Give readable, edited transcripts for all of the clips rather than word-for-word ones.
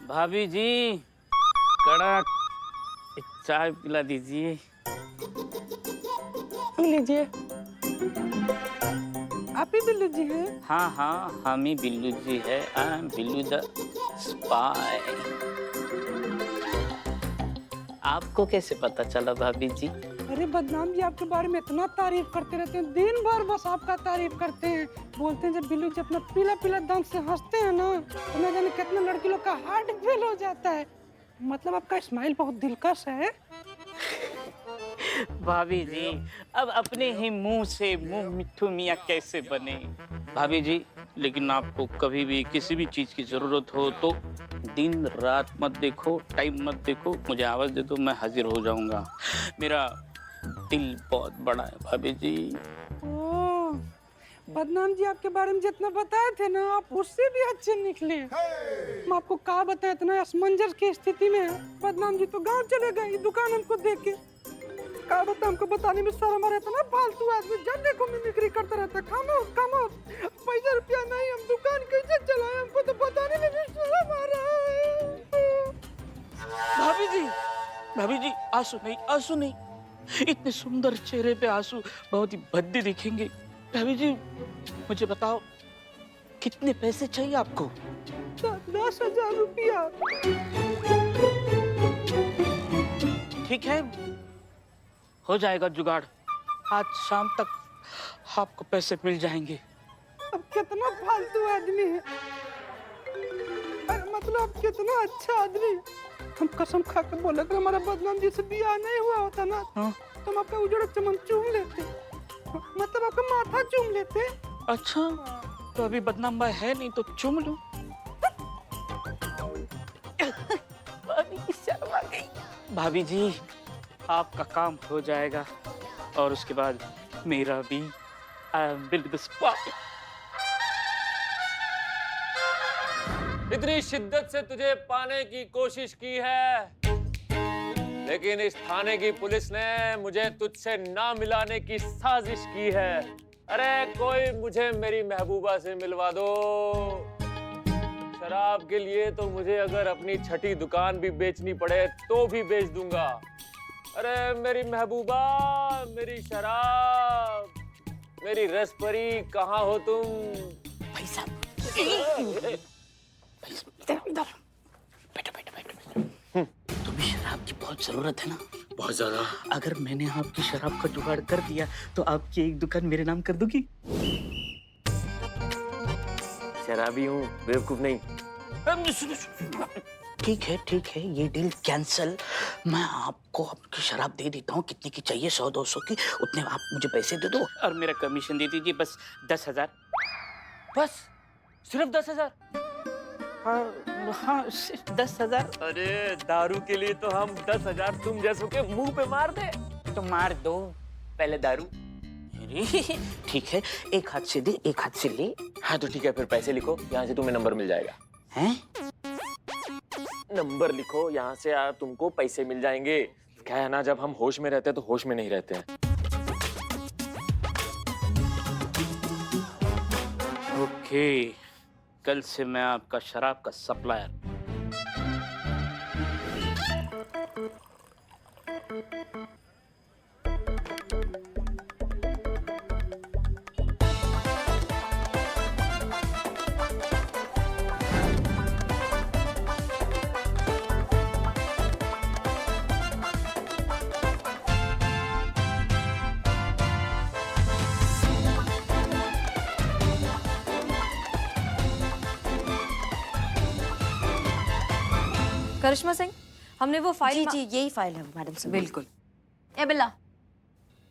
भाभी जी, कड़क एक चाय पिला दीजिए। लीजिए। आप ही बिल्लू जी हैं? हाँ हाँ, हम ही बिल्लू जी है। I am Billu the spy. आपको कैसे पता चला भाभी जी? अरे बदनाम जी आपके बारे में इतना तारीफ करते रहते हैं, दिन भर बस आपका तारीफ करते हैं। बोलते हैं जब बिल्लू जी अपना पीला पीला दांत से हंसते हैं ना, तो न जाने कितने लड़की लोग का हार्ट फेल हो जाता है। मतलब आपका स्माइल बहुत दिलकश है। भाभी जी, अब अपने ही मुंह से मुंह मिट्ठू मियाँ कैसे बने? भाभी जी, लेकिन आपको कभी भी किसी भी चीज की जरूरत हो तो दिन रात मत देखो, टाइम मत देखो, मुझे आवाज दे दो, मैं हाजिर हो जाऊंगा। मेरा दिल बहुत बड़ा है भाभी जी। ओह, बदनाम जी आपके बारे में जितना बताए थे ना, आप उससे भी अच्छे निकले। हम आपको कहा बताए, इतना असमंजस की स्थिति में बदनाम जी तो गांव चले गए दुकान हमको देख के। कहा बता, हमको बताने में शर्म आ रहा था ना। फालतू आदमी जब देखो मिमिक्री करता रहता। खामोश खामोश, पैसा रुपया नहीं, हम दुकान कैसे चलाए, हमको तो बताने में भी शर्म आ रहा है। भाभी जी, भाभी जी, आंसू नहीं, आंसू नहीं। इतने सुंदर चेहरे पे आंसू बहुत ही भद्दे दिखेंगे। भाभी जी, मुझे बताओ कितने पैसे चाहिए आपको? 10,000 रुपया। ठीक है, हो जाएगा जुगाड़। आज शाम तक आपको पैसे मिल जाएंगे। अब कितना फालतू आदमी है, मतलब आप कितना अच्छा आदमी है। हम कसम खा के बोले, अगर हमारा बदनाम जी से बियाह नहीं हुआ होता ना, तो हम आपका उजड़ा चमन चूम लेते, मतलब आपका माथा चूम लेते। अच्छा, तो अभी बदनाम भाई है नहीं तो चूम लूं। शर्म आ गई। भाभी जी, आपका काम हो जाएगा और उसके बाद मेरा भी। I am build the spot. इतनी शिद्दत से तुझे पाने की कोशिश की है, लेकिन इस थाने की पुलिस ने मुझे तुझसे ना मिलाने की साजिश की है। अरे कोई मुझे मेरी महबूबा से मिलवा दो। शराब के लिए तो मुझे अगर अपनी छठी दुकान भी बेचनी पड़े तो भी बेच दूंगा। अरे मेरी महबूबा, मेरी शराब, मेरी रसपरी, कहाँ हो तुम? भाई साहब, इधर इधर बैठो बैठो बैठो। तुम्हें शराब की बहुत जरूरत है ना? बहुत ज्यादा। अगर मैंने आपकी शराब का जुगाड़ कर दिया तो आपकी एक दुकान मेरे नाम कर दूंगी? शराबी हूँ, बेवकूफ नहीं। ठीक है, ये डील कैंसल। मैं आपको आपकी शराब दे देता हूँ। कितने की चाहिए? 100-200 की? उतने आप मुझे पैसे दे दो और मेरा कमीशन दे दीजिए, बस 10,000। बस सिर्फ 10,000? हाँ, सिर्फ 10,000। अरे दारू के लिए तो हम 10,000 तुम जैसों के मुंह पे मार दे। तो मार दो, पहले दारू। ठीक है, एक हाथ से दे, एक हाथ से ले। हाँ तो ठीक है, फिर पैसे लिखो, यहाँ से तुम्हें नंबर मिल जाएगा। हैं? नंबर लिखो, यहाँ से तुमको पैसे मिल जाएंगे। क्या है ना, जब हम होश में रहते हैं तो होश में नहीं रहते हैं। ओके, कल से मैं आपका शराब का सप्लायर। करिश्मा सिंह, हमने वो फाइल जी यही फाइल है मैडम से। बिल्कुल। ए बिल्ला,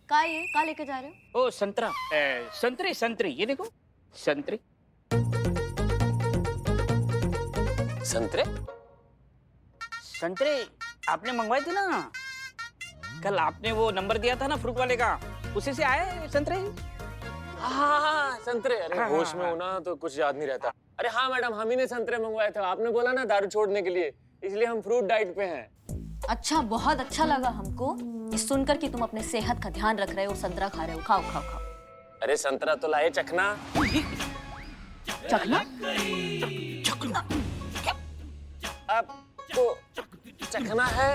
का ये का लेके जा रहे हो? ओ संतरा, संतरे संतरे, ये देखो संतरे। संतरे? संतरे आपने मंगवाए थे ना कल? आपने वो नंबर दिया था ना फ्रूट वाले का, उसी से आए संतरे। हाँ संतरे। अरे हाँ, होश में हाँ। हो ना तो कुछ याद नहीं रहता। अरे हाँ मैडम, हम ही ने संतरे मंगवाए थे। आपने बोला ना दारू छोड़ने के लिए, इसलिए हम फ्रूट डाइट पे हैं। अच्छा, बहुत अच्छा लगा हमको ये सुनकर कि तुम अपने सेहत का ध्यान रख रहे हो, संतरा खा रहे हो। खाओ खाओ खाओ। अरे संतरा तो लाए चखना। चखना? चखना? आपको चखना है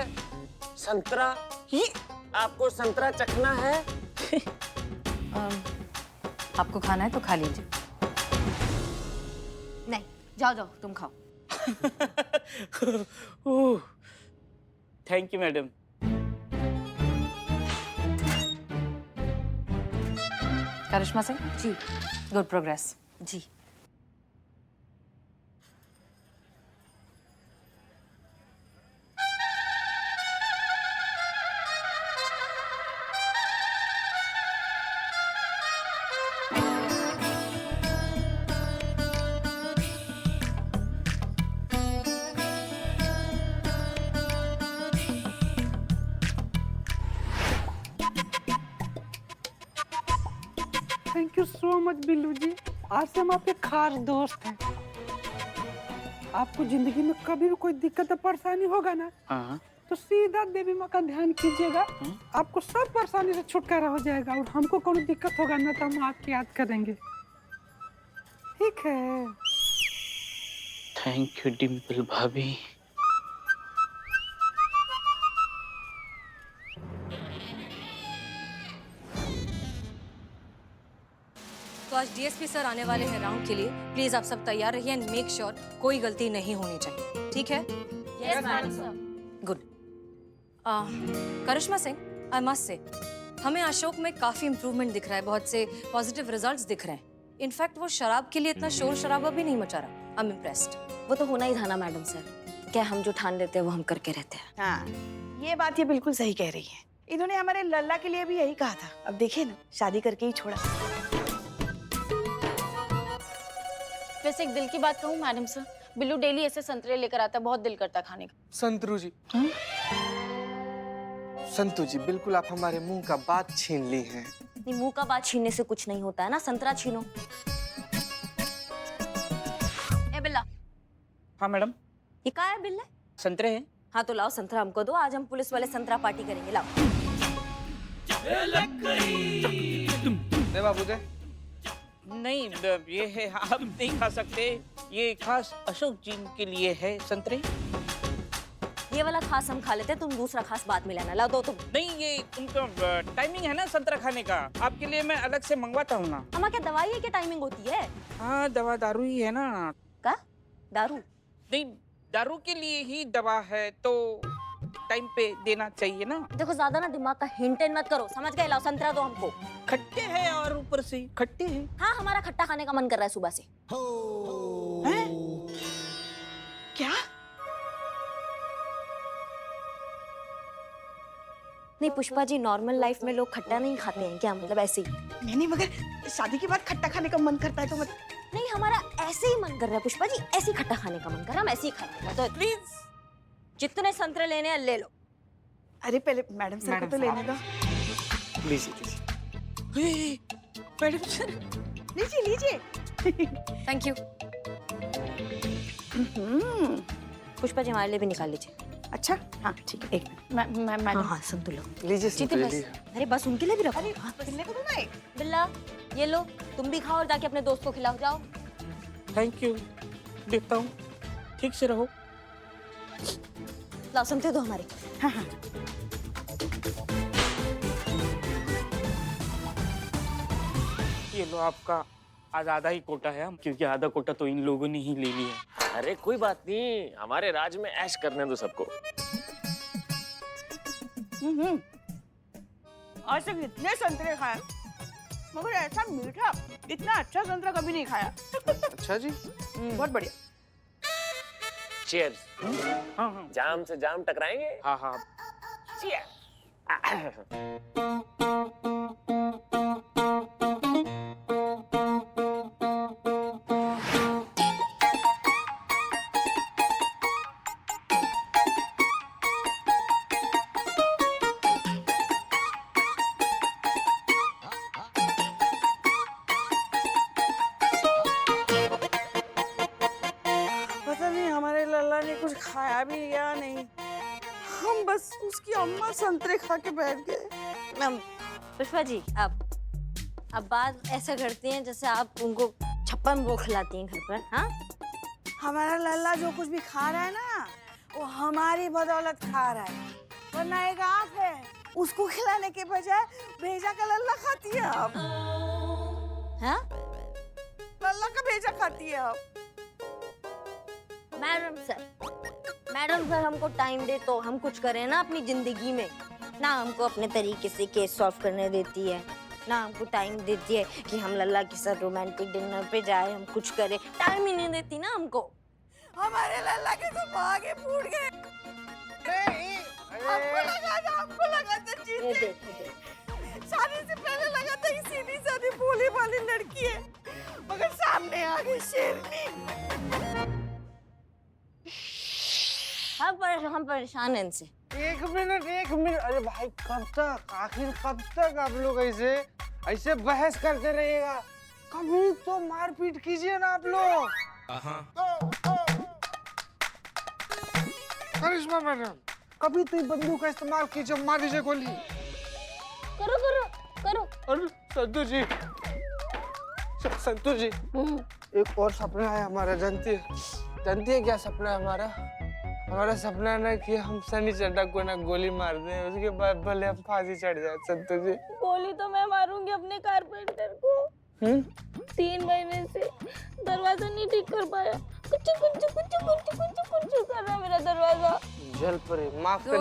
संतरा? आपको संतरा चखना है? आपको खाना है तो खा लीजिए। नहीं, जाओ जाओ तुम खाओ। Thank you madam. Karishma Singh ji good progress. जी। Thank you so much Billu ji, आज से हम आपके खास दोस्त हैं। आपको जिंदगी में कभी भी कोई दिक्कत या परेशानी होगा ना, हाँ तो सीधा देवी माँ का ध्यान कीजिएगा, आपको सब परेशानी से छुटकारा हो जाएगा। और हमको कोई दिक्कत होगा ना तो हम आपकी याद करेंगे, ठीक है? थैंक यू डिम्पल भाभी। तो आज डीएसपी सर आने वाले हैं राउंड के लिए। प्लीज आप सब तैयार रहिए एंड मेक श्योर कोई गलती नहीं होनी चाहिए, ठीक है? Yes madam sir. Good. Karishma Singh, I must say हमें अशोक में काफी इंप्रूवमेंट दिख रहा है, बहुत से पॉजिटिव रिजल्ट्स दिख रहे हैं। इनफैक्ट वो शराब के लिए इतना शोर शराबा भी नहीं मचा रहा। I am impressed. वो तो होना ही था ना मैडम सर, क्या हम जो ठान लेते हैं वो हम करके रहते हैं। हाँ, ये बात ये बिल्कुल सही कह रही है। इन्होंने हमारे लल्ला के लिए भी यही कहा था। अब देखिए ना, शादी करके ही छोड़ा। वैसे एक दिल की बात कहूँ मैडम सर, बिल्लू डेली ऐसे संतरे लेकर आता है, बहुत दिल करता है खाने का। संतरू जी, संतू जी, बिल्कुल आप हमारे मुंह का बात छीन ली हैं। नहीं, मुंह का बात छीनने से कुछ नहीं होता है ना, संतरा छीनो। ए बिल्ला, हाँ मैडम, ये क्या है बिल्ला? संतरे हैं। हाँ तो लाओ संतरा हमको दो, आज हम पुलिस वाले संतरा पार्टी करेंगे, लाओ। दे बाबू दे। नहीं ये है, आप नहीं खा सकते, ये खास अशोक जी के लिए है संतरे। ये वाला खास हम खा लेते हैं, तुम दूसरा खास बाद में लाना, लाओ दो तुम। नहीं ये उनका टाइमिंग है ना संतरा खाने का, आपके लिए मैं अलग से मंगवाता हूँ ना। हमारा क्या दवाई है, क्या टाइमिंग होती है? हाँ दवा दारू ही है ना। का दारू? नहीं दारू के लिए ही दवा है, तो टाइम पे देना चाहिए ना। देखो ज्यादा ना दिमाग का हिंट मत करो, समझ गए? लाओ संतरा दो हमको। खट्टे हैं और ऊपर से खट्टे हैं। हाँ हमारा खट्टा खाने का मन कर रहा है सुबह से। हैं? क्या? नहीं पुष्पा जी, नॉर्मल लाइफ में लोग खट्टा नहीं खाते हैं क्या? मतलब ऐसे ही? नहीं, मगर शादी के बाद खट्टा खाने का मन करता है तो मत। नहीं हमारा ऐसे ही मन कर रहा है पुष्पा जी, ऐसे ही खट्टा खाने का मन कर रहा है, हम ऐसे ही खाएंगे। तो प्लीज जितने संतरे लेने हैं ले लो। अरे पहले मैडम सर को तो लेने दो। लीजिए लीजिए। मैडम सर, लीजिए लीजिए। Thank you. पुष्पा जी हमारे लिए भी निकाल लीजिए। अच्छा, हाँ ठीक है, एक मिनट। हाँ मैडम हाँ संतु लो। लीजिए संतू बस। जी। अरे बस उनके लिए भी रखो। हाँ, कितने को दूँ ना? एक। बिल्ला ये लो, तुम भी खाओ और जाके अपने दोस्त को खिलाओ, जाओ। थैंक यू, देखता हूँ, ठीक से रहो। लाओ संतरे दो हमारे। हाँ हाँ। ये लो आपका, आज आधा ही कोटा है, क्योंकि आधा कोटा तो इन लोगों ने ही ले लिया है। अरे कोई बात नहीं, हमारे राज में ऐश करने दो सबको। आज तक इतने संतरे खाए, मगर ऐसा मीठा, इतना अच्छा संतरा कभी नहीं खाया। अच्छा जी। बहुत बढ़िया। चीयर्स। हाँ हाँ जाम से जाम टकराएंगे। हाँ हाँ। पता नहीं हमारे लल्ला ने कुछ खाया भी या नहीं, हम बस उसकी अम्मा संतरे खा के बैठ गए। पुष्पा जी अब बात ऐसा करती हैं जैसे आप उनको 56 वो खिलाती हैं घर पर। हाँ हमारा लल्ला जो कुछ भी खा रहा है ना, वो हमारी बदौलत खा रहा है, वरना एक आप है उसको खिलाने के बजाय भेजा का लल्ला खाती है आप। हाँ? लल्ला का भेजा खाती है आप। मैडम सर हमको टाइम दे तो हम कुछ करें ना अपनी जिंदगी में। ना हमको अपने तरीके से केस सॉल्व करने देती है, ना हमको टाइम देती है कि हम लल्ला के साथ रोमांटिक डिनर पे जाए, हम कुछ करें। टाइम ही नहीं देती ना हमको। हमारे लल्ला के तो भागे फूट गए। हमको लगा था ये जीत देखो शादी से पहले लगा था ये सीधी सादी भोली भाली लड़की है, मगर सामने आ गई शेरनी। हम परेशान हैं इनसे। एक मिनट। अरे भाई कब तक, आखिर कब तक आप लोग ऐसे बहस करते रहिएगा? कभी तो मारपीट कीजिए ना आप लोग। करिश्मा मैडम, कभी तो बंदूक का इस्तेमाल कीजिए, मार दीजिए गोली। करो। अरे संतोष जी, एक और सपना है हमारा। जानती है क्या सपना है हमारा? हमारा सपना है ना कि हम सनी चड्ढा को ना गोली मार दें, उसके बाद भले हम फांसी चढ़ जाए। संतोष जी, गोली तो मैं मारूंगी अपने कारपेंटर को। 3 महीने से दरवाजा नहीं ठीक कर पाया, कुछ कर रहा मेरा दरवाजा। जल पर माफ कर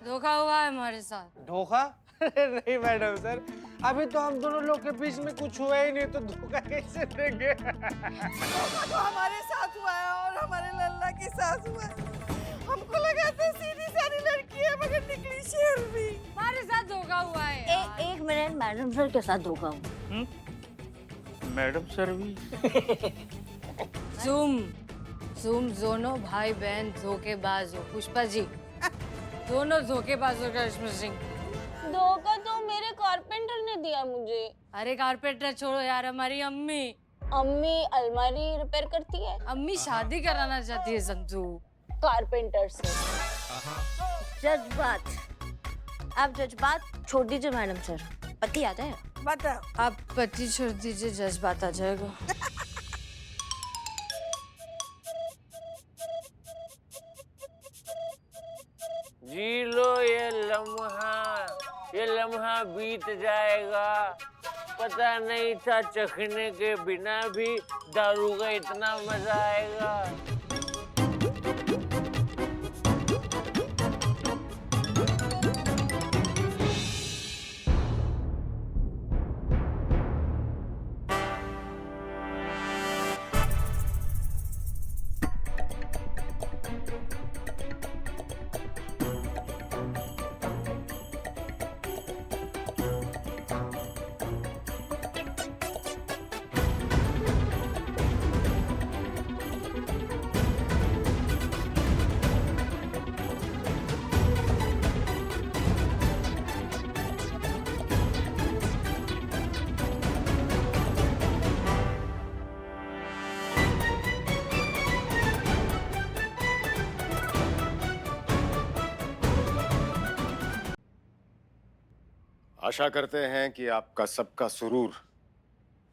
धोखा हुआ है हमारे साथ। धोखा? नहीं मैडम सर, अभी तो हम दोनों लोग के बीच में कुछ हुआ ही नहीं, तो धोखा कैसे देंगे? धोखा तो हमारे साथ हुआ है और हमारे लल्ला के साथ हुआ है। हमको लगा था सीधी सादी लड़की है, मगर निकली शेरनी। हमारे साथ धोखा हुआ है। एक मिनट, मैडम सर के साथ धोखा हुआ। मैडम सर भी तुम दोनों भाई बहन धोखेबाज हो। पुष्पा जी, दोनों धोखेबाजों का स्मृति। धोखा तो मेरे कारपेंटर ने दिया मुझे। अरे कारपेंटर छोड़ो यार, हमारी अम्मी अलमारी रिपेयर करती है। अम्मी शादी कराना चाहती है संतू कारपेंटर से। जज्बात छोड़ दीजिए मैडम सर, पति आ जाए। बताओ। आप पति छोड़ दीजिए, जज्बात आ जाएगा। जी लो ये लम्हा बीत जाएगा। पता नहीं था चखने के बिना भी दारू का इतना मजा आएगा। आशा करते हैं कि आपका सबका सुरूर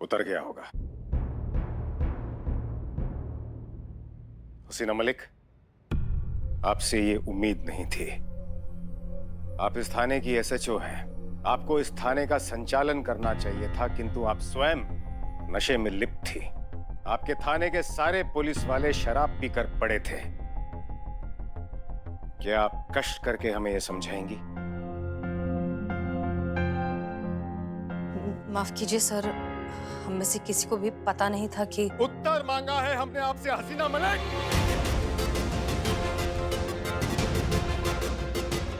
उतर गया होगा। हसीना मलिक, आपसे ये उम्मीद नहीं थी। आप इस थाने की एसएचओ हैं, आपको इस थाने का संचालन करना चाहिए था, किंतु आप स्वयं नशे में लिप्त थी। आपके थाने के सारे पुलिस वाले शराब पीकर पड़े थे। क्या आप कष्ट करके हमें यह समझाएंगी? माफ कीजिए सर, हम में से किसी को भी पता नहीं था कि। उत्तर मांगा है हमने आपसे हसीना मलिक।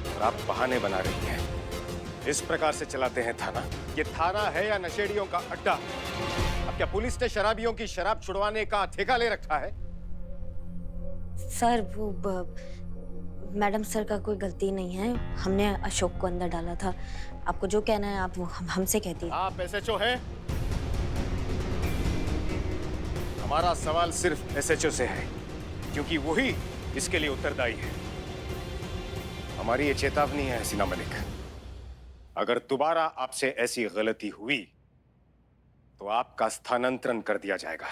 और आप बहाने बना रही हैं। इस प्रकार से चलाते हैं थाना? ये थाना है या नशेड़ियों का अड्डा? अब क्या पुलिस ने शराबियों की शराब छुड़वाने का ठेका ले रखा है? सर वो मैडम सर का कोई गलती नहीं है, हमने अशोक को अंदर डाला था। आपको जो कहना है आप वो हमसे कहती है। आप एसएचओ हैं? हमारा सवाल सिर्फ एसएचओ से है, क्योंकि वही इसके लिए उत्तरदायी है। हमारी ये चेतावनी है हसीना मलिक, अगर दोबारा आपसे ऐसी गलती हुई तो आपका स्थानांतरण कर दिया जाएगा।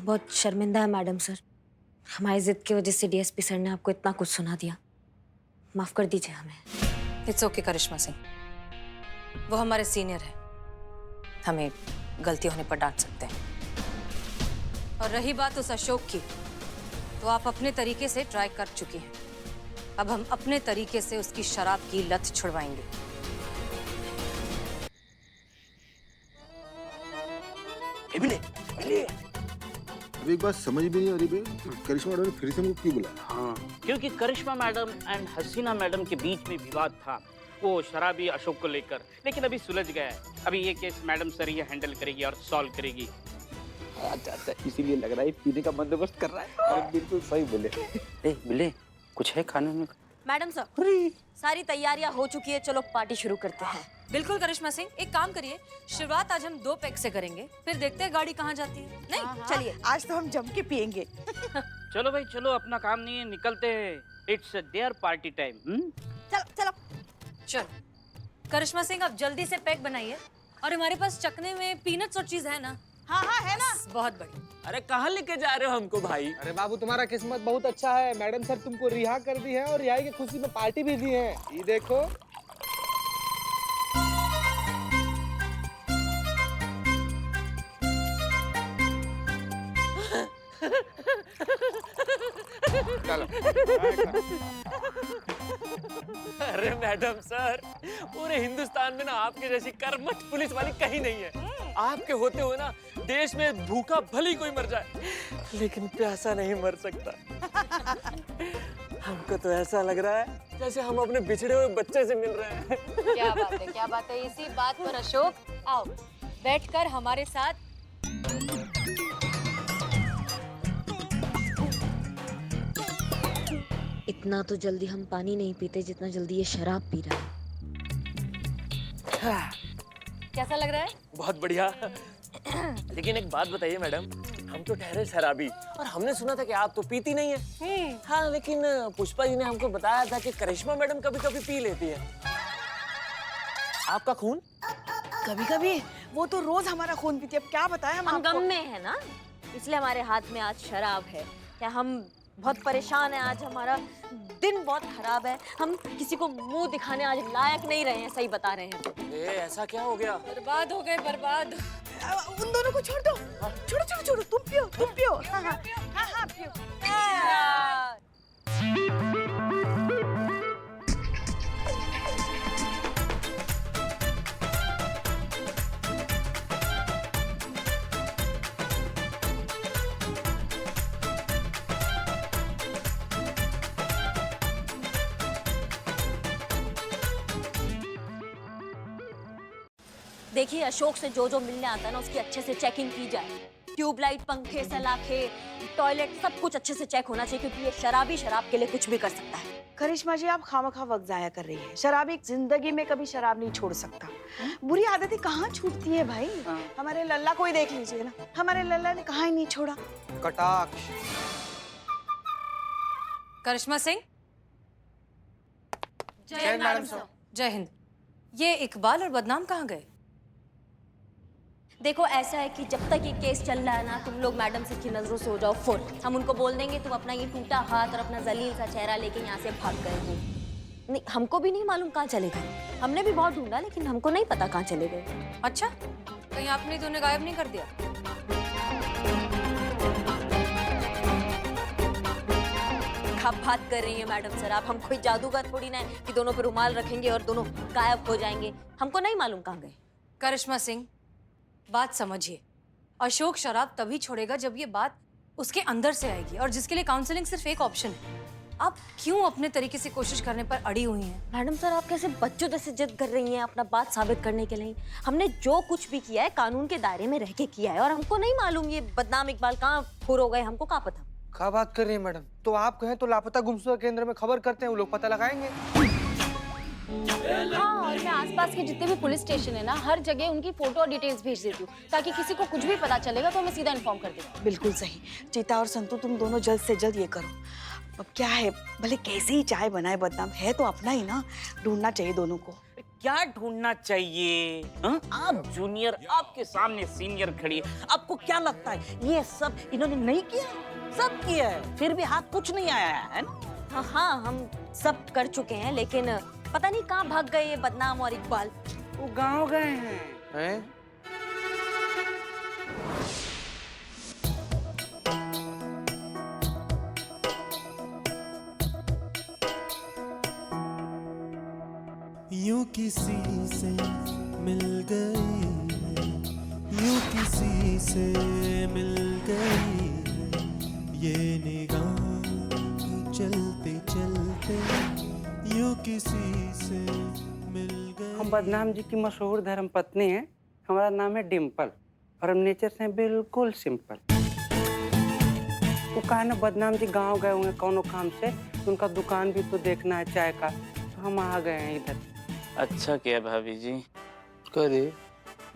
हम बहुत शर्मिंदा है मैडम सर। हमारी जिद की वजह से डीएसपी सर ने आपको इतना कुछ सुना दिया। माफ कर दीजिए हमें। इट्स ओके करिश्मा सिंह, वो हमारे सीनियर है, हमें गलती होने पर डांट सकते हैं। और रही बात उस अशोक की, तो आप अपने तरीके से ट्राई कर चुकी हैं। अब हम अपने तरीके से उसकी शराब की लत छुड़वाएंगे। अब एक बात समझ भी नहीं आ रही बे, करिश्मा मैडम ने फिर से हमको क्यों बुलाया? हाँ, क्योंकि करिश्मा मैडम एंड हसीना मैडम के बीच में विवाद था, वो शराबी अशोक को लेकर, लेकिन अभी सुलझ गया है। अभी ये केस मैडम सर ही हैंडल करेगी और सॉल्व करेगी। अच्छा, इसीलिए लग रहा है पीने का बंदोबस्त कर रहा है। और बिल्कुल सही बोले। ए बिले, कुछ है खाने में? मैडम सर, सारी तैयारियां हो चुकी है, चलो पार्टी शुरू करते हैं। बिल्कुल करिश्मा सिंह, एक काम करिए, शुरुआत आज हम 2 पैक से करेंगे, फिर देखते हैं गाड़ी कहाँ जाती है। नहीं, चलिए आज तो हम जम के पियेंगे। चलो भाई चलो, अपना काम नहीं है, निकलते हैं। It's there party time. चलो चलो चलो करिश्मा सिंह, आप जल्दी से पैक बनाइए। और हमारे पास चखने में पीनट्स और चीज है ना? हाँ हाँ है ना। बहुत बढ़िया। अरे कहाँ लेके जा रहे हो हमको भाई? अरे बाबू, तुम्हारा किस्मत बहुत अच्छा है, मैडम सर तुमको रिहा कर दी है और रिहाई की खुशी में पार्टी भी दी है। ये देखो। चलो। अरे मैडम सर, पूरे हिंदुस्तान में ना आपके जैसी कर्मठ पुलिस वाली कहीं नहीं है। आपके होते हुए ना देश में भूखा भली कोई मर जाए, लेकिन प्यासा नहीं मर सकता। हमको तो ऐसा लग रहा है जैसे हम अपने बिछड़े हुए बच्चे से मिल रहे हैं। क्या बात है, क्या बात है। इसी बात पर अशोक, आओ बैठकर हमारे साथ। इतना तो जल्दी हम पानी नहीं पीते जितना जल्दी ये शराब पी रहा है। कैसा लग रहा है? बहुत बढ़िया। लेकिन एक बात बताइए मैडम, हम तो ठहरे शराबी और हमने सुना था कि आप तो पीती नहीं है। हाँ, लेकिन पुष्पा जी ने हमको बताया था कि करिश्मा मैडम कभी कभी पी लेती है। आपका खून? कभी कभी वो तो रोज हमारा खून पीती है। अब क्या बताएं हम हम आपको? गम में है ना, इसलिए हमारे हाथ में आज शराब है। क्या हम बहुत परेशान हैं आज, हमारा दिन बहुत खराब है, हम किसी को मुंह दिखाने आज लायक नहीं रहे हैं, सही बता रहे हैं। ऐसा क्या हो गया? बर्बाद हो गए, बर्बाद। उन दोनों को छोड़ दो। छोड़ो छोड़ो छोड़ो, तुम पियो तुम पियो। हाँ हाँ हाँ हाँ पियो। देखिए, अशोक से जो जो मिलने आता है ना, उसकी अच्छे से चेकिंग की जाए। ट्यूबलाइट, पंखे, सलाखे, टॉयलेट, सब कुछ अच्छे से चेक होना चाहिए, क्योंकि ये शराबी शराब के लिए कुछ भी कर सकता है। करिश्मा जी, आप खामखा वक्त जाया कर रही है। शराबी जिंदगी में कभी शराब नहीं छोड़ सकता। बुरी आदतें कहाँ छूटती है भाई? हमारे लल्ला को ही देख लीजिए ना, हमारे लल्ला ने कहाँ ही नहीं छोड़ा। कटाक्ष। करिश्मा सिंह, जय हिंद मैडम साहब। जय हिंद। ये इकबाल और बदनाम कहाँ गए? देखो, ऐसा है कि जब तक ये केस चल रहा है ना, तुम लोग मैडम सर की नजरों से हो जाओ फुल। हम उनको बोल देंगे तुम अपना ये टूटा हाथ और अपना जलील सा चेहरा लेके यहाँ से भाग गए हो। नहीं, हमको भी नहीं मालूम कहाँ चले गए। हमने भी बहुत ढूंढा, लेकिन हमको नहीं पता कहाँ चले गए। अच्छा, कहीं आपने तो उन्हें गायब नहीं कर दिया? आप बात कर रही हैं मैडम सर? आप हम कोई जादूगर थोड़ी ना है कि दोनों पे रुमाल रखेंगे और दोनों गायब हो जाएंगे। हमको नहीं मालूम कहाँ गए। करिश्मा सिंह, बात समझिए। अशोक शराब तभी छोड़ेगा जब ये बात उसके अंदर से आएगी, और जिसके लिए काउंसलिंग सिर्फ एक ऑप्शन है। आप क्यों अपने तरीके से कोशिश करने पर अड़ी हुई हैं? मैडम सर, आप कैसे बच्चों जैसे जिद कर रही हैं अपना बात साबित करने के लिए? हमने जो कुछ भी किया है कानून के दायरे में रह के किया है, और हमको नहीं मालूम ये बदनाम इकबाल कहाँ फुर हो गए, हमको कहाँ पता। क्या बात कर रही है मैडम? तो आप कहें तो लापता गुमशुदा केंद्र में खबर करते हैं, वो लोग पता लगाएंगे। हाँ, और मैं आसपास के जितने भी पुलिस स्टेशन है ना, हर जगह उनकी फोटो और डिटेल्स भेज देती हूँ, ताकि किसी को कुछ भी पता चलेगा तो हमें सीधा इन्फॉर्म कर देगा। बिल्कुल सही। चीता और संतू, तुम दोनों जल्द से जल्द ये करो। अब क्या है, भले कैसे ही चाय बनाए, बदनाम है तो अपना ही ना, ढूंढना चाहिए दोनों को। क्या ढूंढना चाहिए? हाँ? आप जूनियर, आपके सामने सीनियर खड़ी है, आपको क्या लगता है ये सब इन्होंने नहीं किया? सब किया है, फिर भी हाथ कुछ नहीं आया है ना? हाँ, हम सब कर चुके हैं, लेकिन पता नहीं कहाँ भाग गए ये बदनाम और इकबाल। वो गांव गए हैं। हैं? यूं किसी से मिल गई है, यूं किसी से मिल गई है, ये निगाह चलते चलते यूं किसी से मिल गई। हम बदनाम जी की मशहूर धर्म पत्नी हैं। हमारा नाम है डिम्पल और हम नेचर से हैं बिल्कुल सिंपल। वो कहा ना बदनाम जी गांव गए हुए हैं कौनो काम से, तो उनका दुकान भी तो देखना है चाय का, तो हम आ गए हैं इधर। अच्छा किया भाभी जी, करे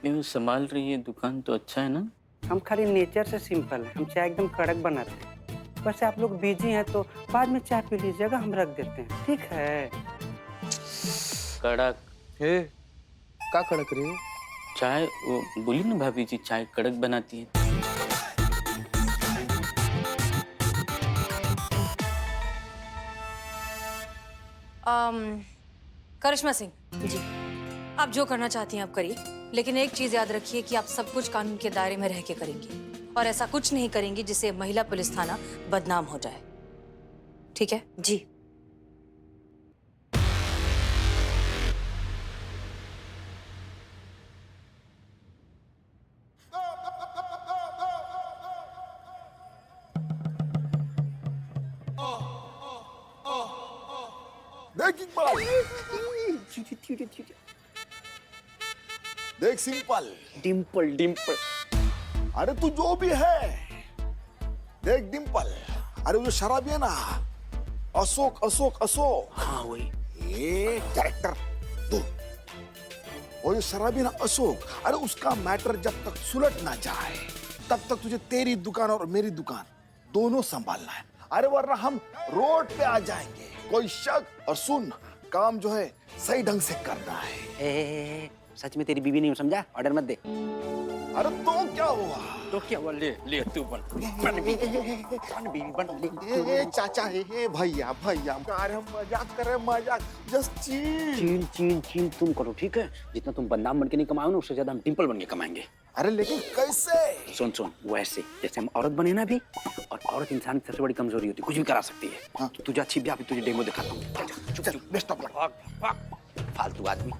यूँ संभाल रही है दुकान तो अच्छा है ना? हम खाली नेचर से सिंपल हैं, हम चाय एकदम कड़क बनाते हैं। वैसे आप लोग बिजी हैं तो बाद में चाय पी लीजिएगा, हम रख देते हैं, ठीक है? कड़क हे का कड़क रही है? चाय, वो बोली ना भाभी जी चाय कड़क बनाती है। करिश्मा सिंह जी, आप जो करना चाहती हैं आप करिए, लेकिन एक चीज याद रखिए कि आप सब कुछ कानून के दायरे में रह के करेंगी और ऐसा कुछ नहीं करेंगी जिससे महिला पुलिस थाना बदनाम हो जाए, ठीक है? जी। देख इकबाल, देख सिंपल, डिम्पल डिम्पल। अरे तू जो भी है, देख डिम्पल, अरे वो जो शराबी है ना, अशोक अशोक अशोक, हाँ वही। ये कैरेक्टर दो, वो जो शराबी ना अशोक, अरे उसका मैटर जब तक सुलट ना जाए तब तक तुझे तेरी दुकान और मेरी दुकान दोनों संभालना है। अरे वरना हम रोड पे आ जाएंगे। कोई शक, और सुन, काम जो है सही ढंग से करना है। सच में तेरी बीवी नहीं समझा, ऑर्डर मत दे। अरे तो क्या हुआ? तो क्या हुआ, ले ले तू बन बीवी बन ले। चाचा, भैया भैया, अरे हम मजाक कर रहे हैं, मजाक, जस्ट चीन चीन चीन तुम करो, ठीक है? जितना तुम बदनाम बन के नहीं कमाओ ना, उससे ज्यादा हम डिम्पल बन के कमाएंगे। अरे लेकिन कैसे? सुन सुन, वैसे जैसे हम औरत बने ना अभी, और औरत इंसान की सबसे बड़ी कमजोरी होती है, कुछ भी करा सकती है। हाँ। तो तू जा छिप जा, अभी तुझे डेमो दिखाता हूँ। चल, बेस्ट ऑफ लक। फालतू आदमी।